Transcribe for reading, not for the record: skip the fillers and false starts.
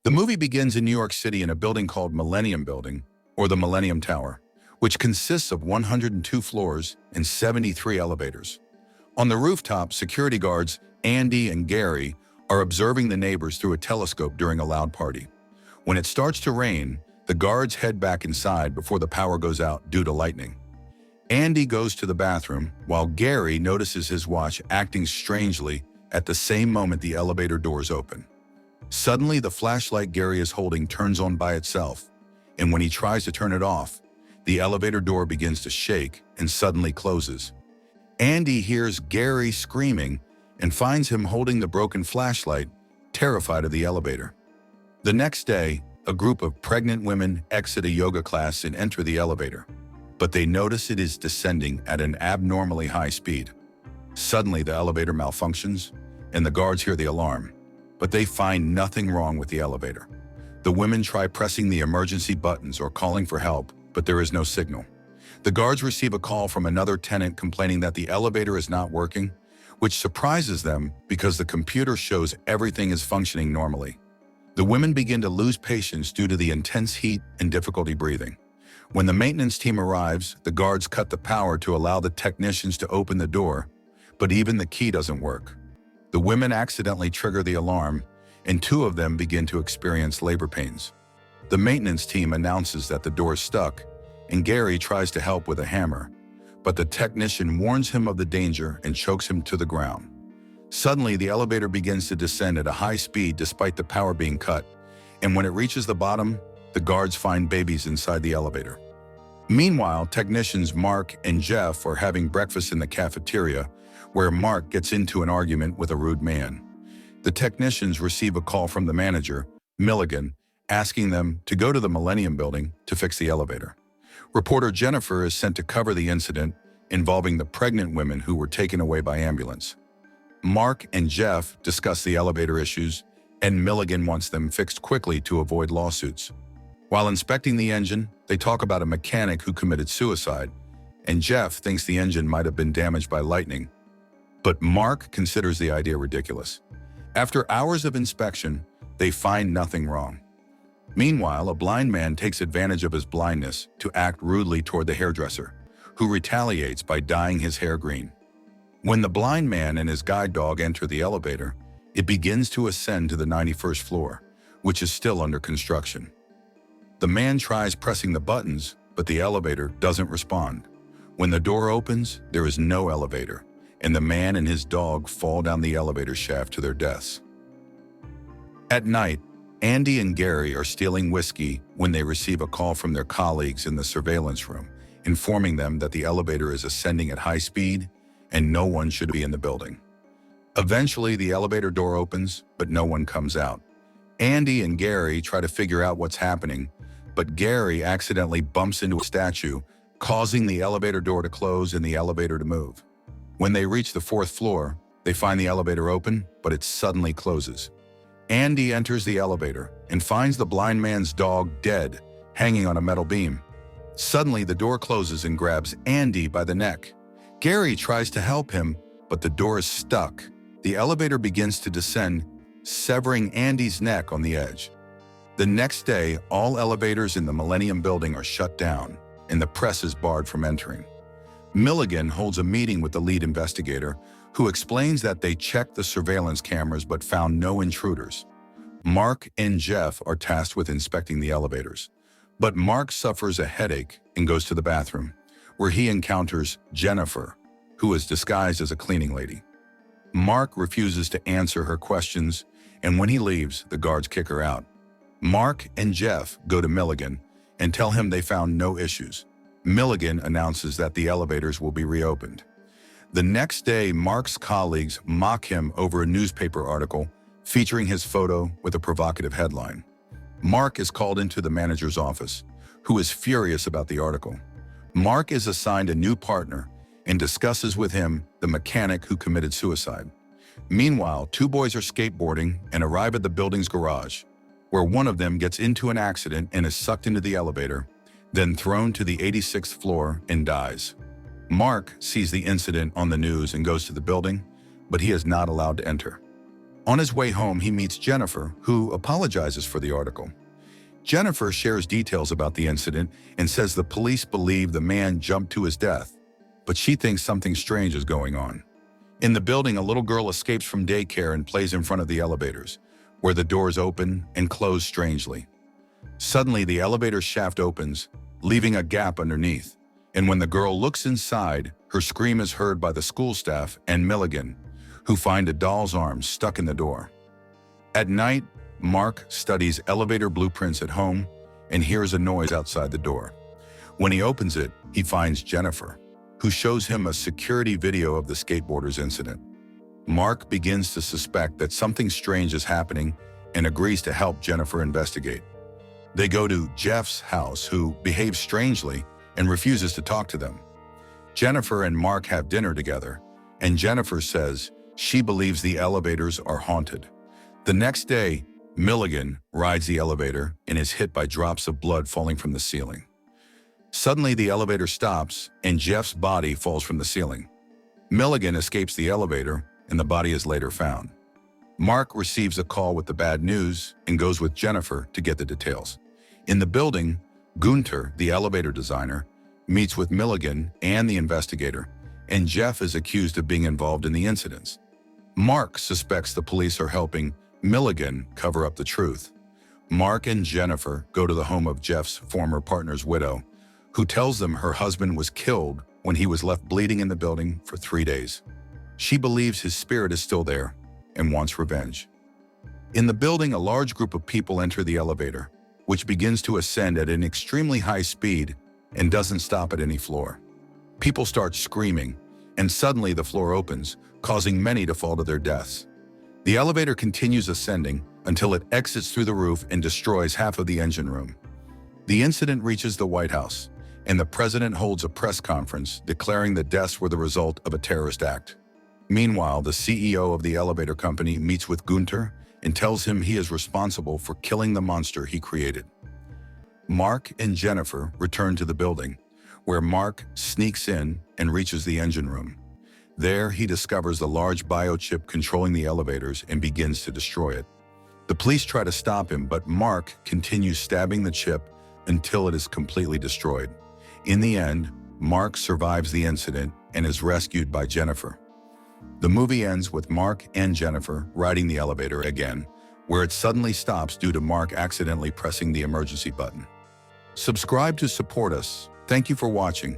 The movie begins in New York City in a building called Millennium Building, or the Millennium Tower, which consists of 102 floors and 73 elevators. On the rooftop, security guards Andy and Gary are observing the neighbors through a telescope during a loud party. When it starts to rain, the guards head back inside before the power goes out due to lightning. Andy goes to the bathroom, while Gary notices his watch acting strangely at the same moment the elevator doors open. Suddenly, the flashlight Gary is holding turns on by itself, and when he tries to turn it off, the elevator door begins to shake and suddenly closes. Andy hears Gary screaming and finds him holding the broken flashlight, terrified of the elevator. The next day, a group of pregnant women exit a yoga class and enter the elevator, but they notice it is descending at an abnormally high speed. Suddenly, the elevator malfunctions, and the guards hear the alarm, but they find nothing wrong with the elevator. The women try pressing the emergency buttons or calling for help, but there is no signal. The guards receive a call from another tenant complaining that the elevator is not working, which surprises them because the computer shows everything is functioning normally. The women begin to lose patience due to the intense heat and difficulty breathing. When the maintenance team arrives, the guards cut the power to allow the technicians to open the door, but even the key doesn't work. The women accidentally trigger the alarm, and two of them begin to experience labor pains. The maintenance team announces that the door is stuck, and Gary tries to help with a hammer, but the technician warns him of the danger and chokes him to the ground. Suddenly, the elevator begins to descend at a high speed despite the power being cut, and when it reaches the bottom, the guards find babies inside the elevator. Meanwhile, technicians Mark and Jeff are having breakfast in the cafeteria, where Mark gets into an argument with a rude man. The technicians receive a call from the manager, Milligan, asking them to go to the Millennium Building to fix the elevator. Reporter Jennifer is sent to cover the incident involving the pregnant women who were taken away by ambulance. Mark and Jeff discuss the elevator issues, and Milligan wants them fixed quickly to avoid lawsuits. While inspecting the engine, they talk about a mechanic who committed suicide, and Jeff thinks the engine might have been damaged by lightning. But Mark considers the idea ridiculous. After hours of inspection, they find nothing wrong. Meanwhile, a blind man takes advantage of his blindness to act rudely toward the hairdresser, who retaliates by dyeing his hair green. When the blind man and his guide dog enter the elevator, it begins to ascend to the 91st floor, which is still under construction. The man tries pressing the buttons, but the elevator doesn't respond. When the door opens, there is no elevator, and the man and his dog fall down the elevator shaft to their deaths. At night, Andy and Gary are stealing whiskey when they receive a call from their colleagues in the surveillance room, informing them that the elevator is ascending at high speed and no one should be in the building. Eventually, the elevator door opens, but no one comes out. Andy and Gary try to figure out what's happening, but Gary accidentally bumps into a statue, causing the elevator door to close and the elevator to move. When they reach the 4th floor, they find the elevator open, but it suddenly closes. Andy enters the elevator and finds the blind man's dog dead, hanging on a metal beam. Suddenly, the door closes and grabs Andy by the neck. Gary tries to help him, but the door is stuck. The elevator begins to descend, severing Andy's neck on the edge. The next day, all elevators in the Millennium Building are shut down, and the press is barred from entering. Milligan holds a meeting with the lead investigator, who explains that they checked the surveillance cameras but found no intruders. Mark and Jeff are tasked with inspecting the elevators, but Mark suffers a headache and goes to the bathroom, where he encounters Jennifer, who is disguised as a cleaning lady. Mark refuses to answer her questions, and when he leaves, the guards kick her out. Mark and Jeff go to Milligan and tell him they found no issues. Milligan announces that the elevators will be reopened. The next day, Mark's colleagues mock him over a newspaper article featuring his photo with a provocative headline. Mark is called into the manager's office, who is furious about the article. Mark is assigned a new partner and discusses with him the mechanic who committed suicide. Meanwhile, two boys are skateboarding and arrive at the building's garage, where one of them gets into an accident and is sucked into the elevator, then thrown to the 86th floor and dies. Mark sees the incident on the news and goes to the building, but he is not allowed to enter. On his way home, he meets Jennifer, who apologizes for the article. Jennifer shares details about the incident and says the police believe the man jumped to his death, but she thinks something strange is going on. In the building, a little girl escapes from daycare and plays in front of the elevators, where the doors open and close strangely. Suddenly, the elevator shaft opens, leaving a gap underneath, and when the girl looks inside, her scream is heard by the school staff and Milligan, who find a doll's arm stuck in the door. At night, Mark studies elevator blueprints at home and hears a noise outside the door. When he opens it, he finds Jennifer, who shows him a security video of the skateboarders incident. Mark begins to suspect that something strange is happening and agrees to help Jennifer investigate. They go to Jeff's house, who behaves strangely and refuses to talk to them. Jennifer and Mark have dinner together, and Jennifer says she believes the elevators are haunted. The next day, Milligan rides the elevator and is hit by drops of blood falling from the ceiling. Suddenly, the elevator stops and Jeff's body falls from the ceiling. Milligan escapes the elevator and the body is later found. Mark receives a call with the bad news and goes with Jennifer to get the details. In the building, Gunter, the elevator designer, meets with Milligan and the investigator, and Jeff is accused of being involved in the incidents. Mark suspects the police are helping Milligan cover up the truth. Mark and Jennifer go to the home of Jeff's former partner's widow, who tells them her husband was killed when he was left bleeding in the building for 3 days. She believes his spirit is still there and wants revenge. In the building, a large group of people enter the elevator, which begins to ascend at an extremely high speed and doesn't stop at any floor. People start screaming, and suddenly the floor opens, causing many to fall to their deaths. The elevator continues ascending until it exits through the roof and destroys half of the engine room. The incident reaches the White House, and the president holds a press conference declaring the deaths were the result of a terrorist act. Meanwhile, the CEO of the elevator company meets with Gunter and tells him he is responsible for killing the monster he created. Mark and Jennifer return to the building, where Mark sneaks in and reaches the engine room. There, he discovers the large biochip controlling the elevators and begins to destroy it. The police try to stop him, but Mark continues stabbing the chip until it is completely destroyed. In the end, Mark survives the incident and is rescued by Jennifer. The movie ends with Mark and Jennifer riding the elevator again, where it suddenly stops due to Mark accidentally pressing the emergency button. Subscribe to support us. Thank you for watching.